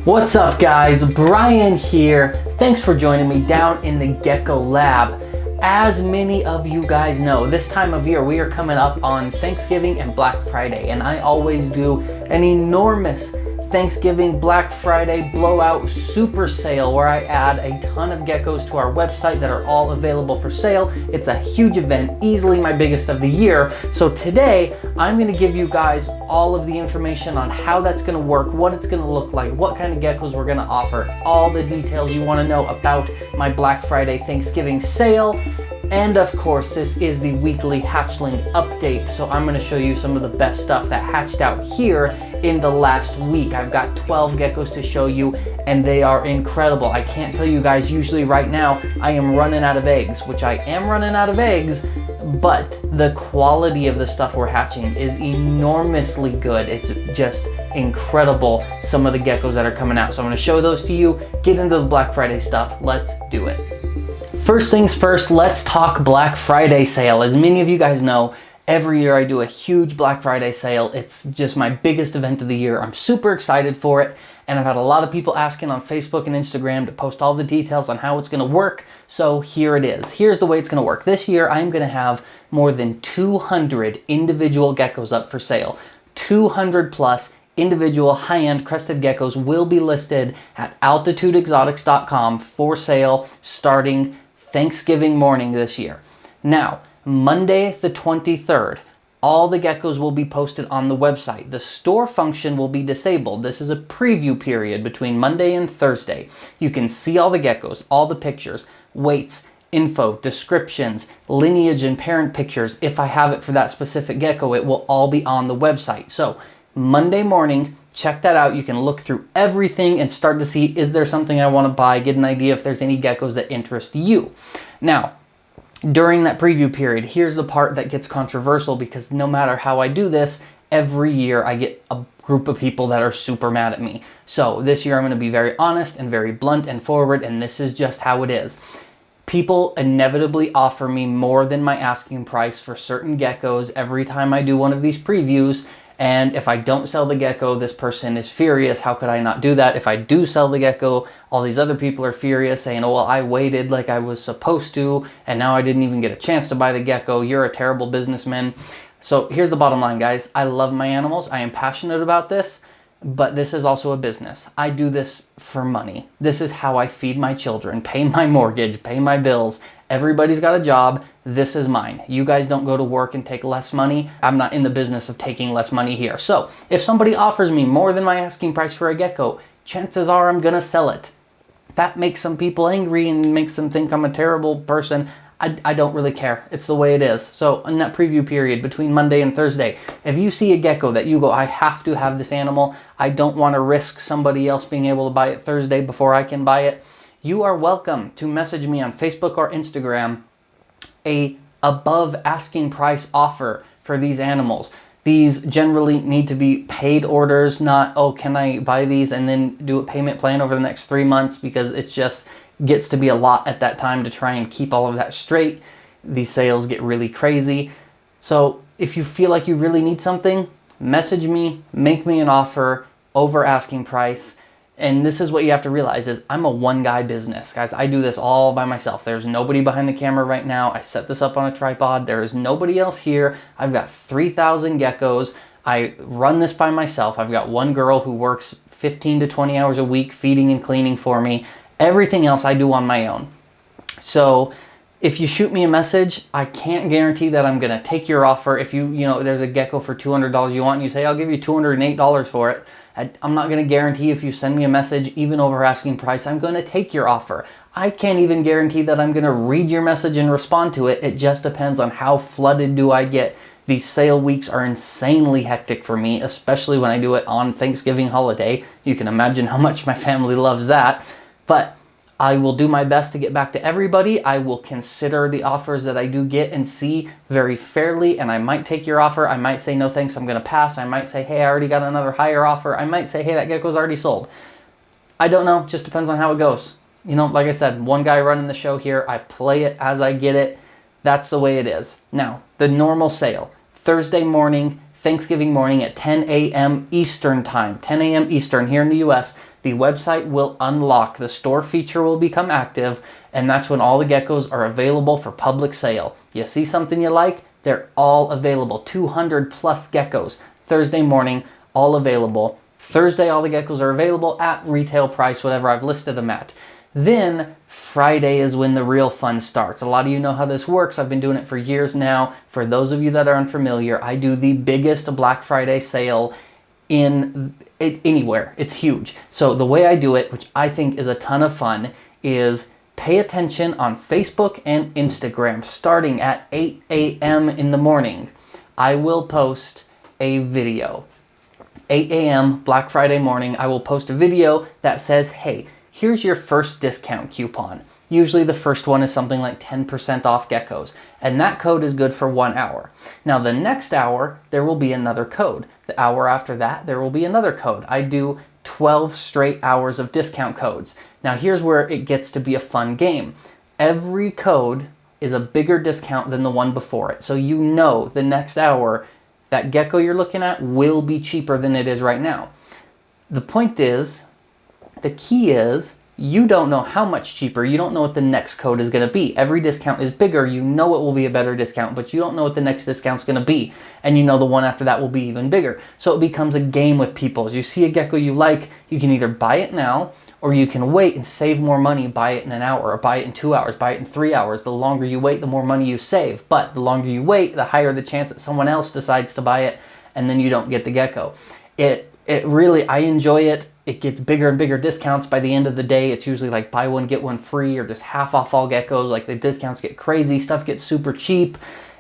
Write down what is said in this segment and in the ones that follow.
What's up guys, Brian here. Thanks for joining me down in the Gecko Lab. As many of you guys know, this time of year we are coming up on Thanksgiving and Black Friday, and I always do an enormous Thanksgiving Black Friday blowout super sale where I add a ton of geckos to our website that are all available for sale. It's a huge event, easily my biggest of the year. So today I'm going to give you guys all of the information on how that's going to work, what it's going to look like, what kind of geckos we're going to offer, all the details you want to know about my Black Friday Thanksgiving sale. And of course, this is the weekly hatchling update, so I'm going to show you some of the best stuff that hatched out here in the last week. I've got 12 geckos to show you, and they are incredible. I can't tell you guys, usually right now, I am running out of eggs, which I am running out of eggs, but the quality of the stuff we're hatching is enormously good. It's just incredible, some of the geckos that are coming out. So I'm going to show those to you, get into the Black Friday stuff. Let's do it. First things first, let's talk Black Friday sale. As many of you guys know, every year I do a huge Black Friday sale. It's just my biggest event of the year. I'm super excited for it, and I've had a lot of people asking on Facebook and Instagram to post all the details on how it's going to work. So here it is. Here's the way it's going to work. This year I'm going to have more than 200 individual geckos up for sale. 200 plus individual high-end crested geckos will be listed at altitudeexotics.com for sale starting Thanksgiving morning this year. Now, Monday the 23rd, all the geckos will be posted on the website. The store function will be disabled. This is a preview period between Monday and Thursday. You can see all the geckos, all the pictures, weights, info, descriptions, lineage and parent pictures. If I have it for that specific gecko, it will all be on the website. So Monday morning, check that out. You can look through everything and start to see, is there something I want to buy, get an idea if there's any geckos that interest you. Now, during that preview period, here's the part that gets controversial, because no matter how I do this, every year I get a group of people that are super mad at me. So this year I'm going to be very honest and very blunt and forward, and this is just how it is. People inevitably offer me more than my asking price for certain geckos every time I do one of these previews. And if I don't sell the gecko, this person is furious. How could I not do that? If I do sell the gecko, all these other people are furious, saying, oh, well, I waited like I was supposed to, and now I didn't even get a chance to buy the gecko. You're a terrible businessman. So here's the bottom line, guys. I love my animals. I am passionate about this, but this is also a business. I do this for money. This is how I feed my children, pay my mortgage, pay my bills. Everybody's got a job. This is mine. You guys don't go to work and take less money. I'm not in the business of taking less money here. So if somebody offers me more than my asking price for a gecko, chances are I'm gonna sell it. That makes some people angry and makes them think I'm a terrible person. I don't really care. It's the way it is. So in that preview period between Monday and Thursday, if you see a gecko that you go, I have to have this animal, I don't want to risk somebody else being able to buy it Thursday before I can buy it, you are welcome to message me on Facebook or Instagram a above asking price offer for these animals. These generally need to be paid orders, not, oh, can I buy these and then do a payment plan over the next 3 months, because it's just gets to be a lot at that time to try and keep all of that straight. These sales get really crazy. So if you feel like you really need something, message me, make me an offer over asking price. And this is what you have to realize is I'm a one-guy business, guys. I do this all by myself. There's nobody behind the camera right now. I set this up on a tripod. There is nobody else here. I've got 3,000 geckos. I run this by myself. I've got one girl who works 15 to 20 hours a week feeding and cleaning for me. Everything else I do on my own. So if you shoot me a message, I can't guarantee that I'm going to take your offer. If you know, there's a gecko for $200 you want, and you say, I'll give you $208 for it. I'm not going to guarantee if you send me a message, even over asking price, I'm going to take your offer. I can't even guarantee that I'm going to read your message and respond to it. It just depends on how flooded do I get. These sale weeks are insanely hectic for me, especially when I do it on Thanksgiving holiday. You can imagine how much my family loves that. But I will do my best to get back to everybody. I will consider the offers that I do get and see very fairly, and I might take your offer. I might say, no thanks, I'm going to pass. I might say, hey, I already got another higher offer. I might say, hey, that gecko's already sold. I don't know. Just depends on how it goes. You know, like I said, one guy running the show here. I play it as I get it. That's the way it is. Now, the normal sale, Thursday morning, Thanksgiving morning at 10 a.m. Eastern time, 10 a.m. Eastern here in the US. the website will unlock, the store feature will become active, and that's when all the geckos are available for public sale. You see something you like, they're all available. 200 plus geckos. Thursday morning, all available. Thursday, all the geckos are available at retail price, whatever I've listed them at. Then Friday is when the real fun starts. A lot of you know how this works. I've been doing it for years now. For those of you that are unfamiliar, I do the biggest Black Friday sale anywhere. It's huge. So the way I do it, which I think is a ton of fun, is pay attention on Facebook and Instagram. Starting at 8 a.m. in the morning, I will post a video. 8 a.m. Black Friday morning, I will post a video that says, hey, here's your first discount coupon. Usually the first one is something like 10% off geckos, and that code is good for 1 hour. Now the next hour, there will be another code. The hour after that, there will be another code. I do 12 straight hours of discount codes. Now here's where it gets to be a fun game. Every code is a bigger discount than the one before it. So you know the next hour, that gecko you're looking at will be cheaper than it is right now. The point is, the key is, you don't know how much cheaper. You don't know what the next code is going to be. Every discount is bigger. You know it will be a better discount, but you don't know what the next discount's going to be. And you know the one after that will be even bigger. So it becomes a game with people. As you see a gecko you like, you can either buy it now, or you can wait and save more money, buy it in an hour, or buy it in 2 hours, buy it in 3 hours. The longer you wait, the more money you save. But the longer you wait, the higher the chance that someone else decides to buy it, and then you don't get the gecko. It really, I enjoy it. It gets bigger and bigger discounts by the end of the day. It's usually like buy one, get one free, or just half off all geckos. Like the discounts get crazy, stuff gets super cheap,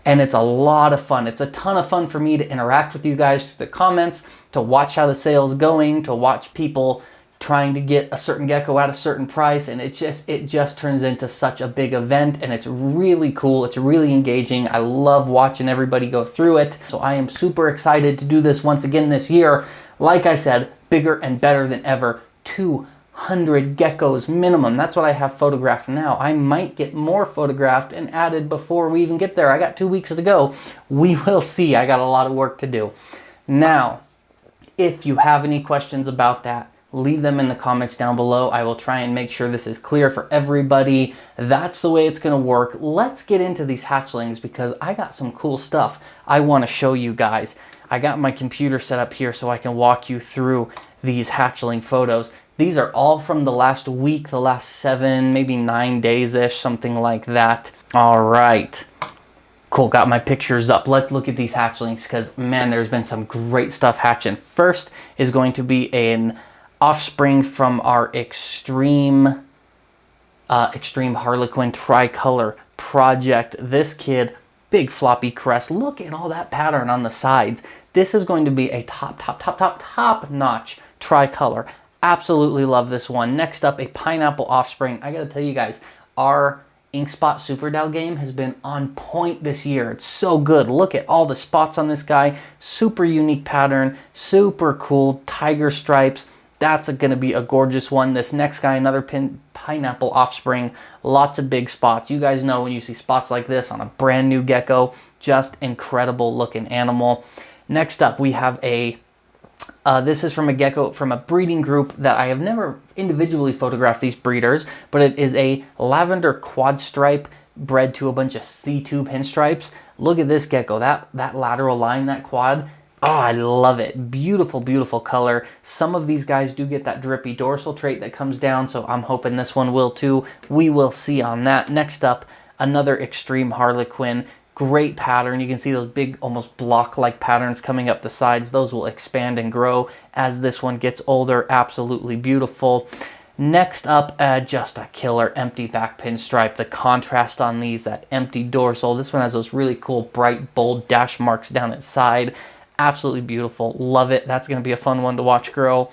and it's a lot of fun. It's a ton of fun for me to interact with you guys through the comments, to watch how the sale's going, to watch people trying to get a certain gecko at a certain price, and it just turns into such a big event, and it's really cool. It's really engaging. I love watching everybody go through it. So I am super excited to do this once again this year. Like I said, bigger and better than ever. 200 geckos minimum. That's what I have photographed now. I might get more photographed and added before we even get there. I got 2 weeks to go. We will see. I got a lot of work to do. Now, if you have any questions about that, leave them in the comments down below. I will try and make sure this is clear for everybody. That's the way it's going to work. Let's get into these hatchlings because I got some cool stuff I want to show you guys. I got my computer set up here so I can walk you through these hatchling photos. These are all from the last week, the last 7, maybe 9 days-ish, something like that. All right. Cool, got my pictures up. Let's look at these hatchlings because, man, there's been some great stuff hatching. First is going to be an offspring from our Extreme Harlequin tricolor project. This kid, big floppy crest. Look at all that pattern on the sides. This is going to be a top-notch tricolor. Absolutely love this one. Next up, a pineapple offspring. I gotta tell you guys, our Ink Spot Super Dow game has been on point this year. It's so good. Look at all the spots on this guy. Super unique pattern, super cool, tiger stripes. That's going to be a gorgeous one. This next guy, another pineapple offspring, lots of big spots. You guys know when you see spots like this on a brand new gecko, just incredible looking animal. Next up, we have this is from a gecko from a breeding group that I have never individually photographed these breeders, but it is a lavender quad stripe bred to a bunch of C-tube pinstripes. Look at this gecko, that lateral line, that quad. Oh, I love it. Beautiful, beautiful color. Some of these guys do get that drippy dorsal trait that comes down, so I'm hoping this one will too. We will see on that. Next up, another Extreme Harlequin. Great pattern. You can see those big, almost block-like patterns coming up the sides. Those will expand and grow as this one gets older. Absolutely beautiful. Next up, just a killer empty back pinstripe. The contrast on these, that empty dorsal. This one has those really cool, bright, bold dash marks down its side. Absolutely beautiful. Love it. That's going to be a fun one to watch grow.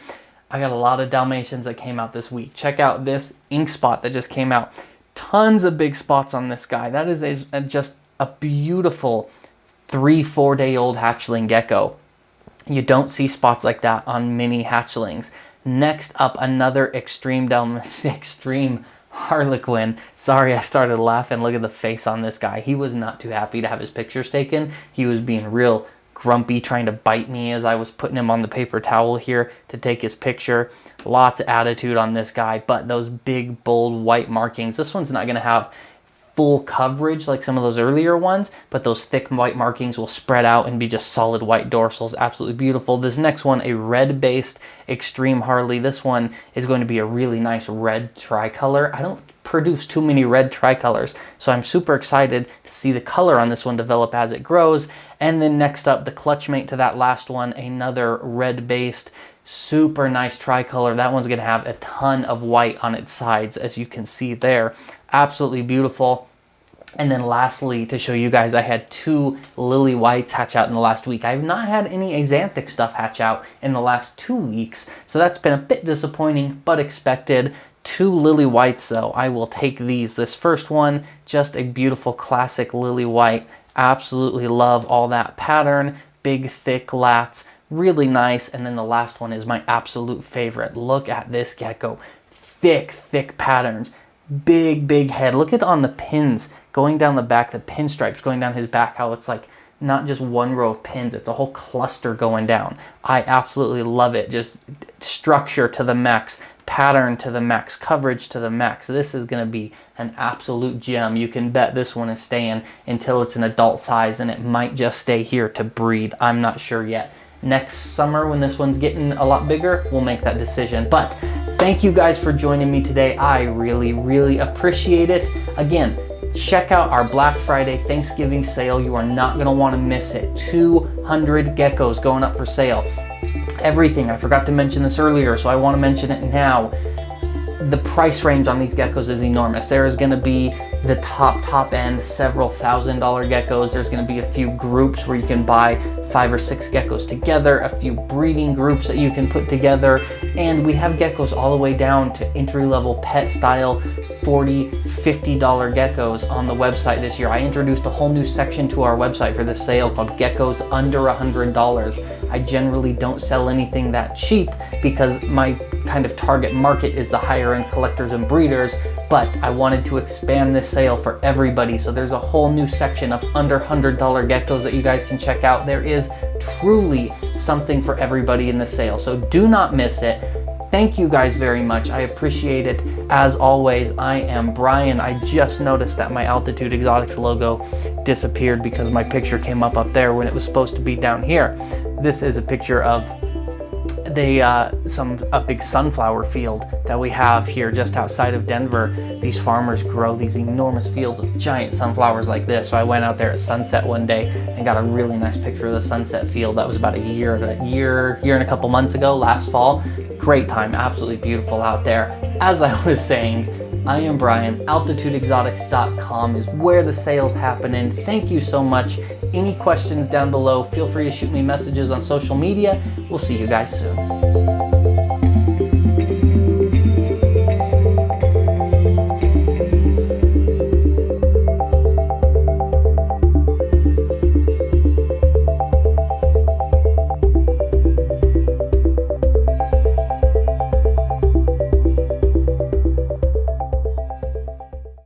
I got a lot of Dalmatians that came out this week. Check out this ink spot that just came out. Tons of big spots on this guy. That is just a beautiful 3-4 day old hatchling gecko. You don't see spots like that on mini hatchlings. Next up, another Extreme Harlequin. Sorry, I started laughing. Look at the face on this guy. He was not too happy to have his pictures taken. He was being real grumpy, trying to bite me as I was putting him on the paper towel here to take his picture. Lots of attitude on this guy, but those big, bold white markings. This one's not gonna have full coverage like some of those earlier ones, but those thick white markings will spread out and be just solid white dorsals. Absolutely beautiful. This next one, a red-based Extreme Harley. This one is going to be a really nice red tricolor. I don't produce too many red tricolors, so I'm super excited to see the color on this one develop as it grows. And then next up, the clutch mate to that last one, another red-based, super nice tricolor. That one's going to have a ton of white on its sides, as you can see there. Absolutely beautiful. And then lastly, to show you guys, I had 2 lily whites hatch out in the last week. I have not had any axanthic stuff hatch out in the last 2 weeks, so that's been a bit disappointing, but expected. 2 lily whites though, I will take these. This first one, just a beautiful classic lily white. Absolutely love all that pattern, big thick lats, really nice. And then the last one is my absolute favorite. Look at this gecko, thick patterns. Big head. Look at on the pins going down the back, the pinstripes going down his back, how it's like not just one row of pins, it's a whole cluster going down. I absolutely love it. Just structure to the max, pattern to the max, coverage to the max. This is going to be an absolute gem. You can bet this one is staying until it's an adult size, and it might just stay here to breed. I'm not sure yet. Next summer, when this one's getting a lot bigger, we'll make that decision. But thank you guys for joining me today. I really appreciate it. Again, check out our Black Friday Thanksgiving sale. You are not going to want to miss it. 200 geckos going up for sale. Everything, I forgot to mention this earlier, so I want to mention it now. The price range on these geckos is enormous. There is going to be the top end, several $1,000 geckos. There's going to be a few groups where you can buy 5 or 6 geckos together, a few breeding groups that you can put together, and we have geckos all the way down to entry-level pet style $40, $50 geckos on the website this year. I introduced a whole new section to our website for this sale called Geckos Under $100. I generally don't sell anything that cheap because my kind of target market is the higher end collectors and breeders, but I wanted to expand this sale for everybody. So there's a whole new section of under $100 geckos that you guys can check out. There is truly something for everybody in the sale, so do not miss it. Thank you guys very much. I appreciate it. As always, I am Brian. I just noticed that my Altitude Exotics logo disappeared because my picture came up there when it was supposed to be down here. This is a picture of a big sunflower field that we have here just outside of Denver. These farmers grow these enormous fields of giant sunflowers like this. So I went out there at sunset one day and got a really nice picture of the sunset field. That was about a year and a couple months ago, last fall. Great time, absolutely beautiful out there. As I was saying, I am Brian. AltitudeExotics.com is where the sale's happening. Thank you so much. Any questions down below, feel free to shoot me messages on social media. We'll see you guys soon.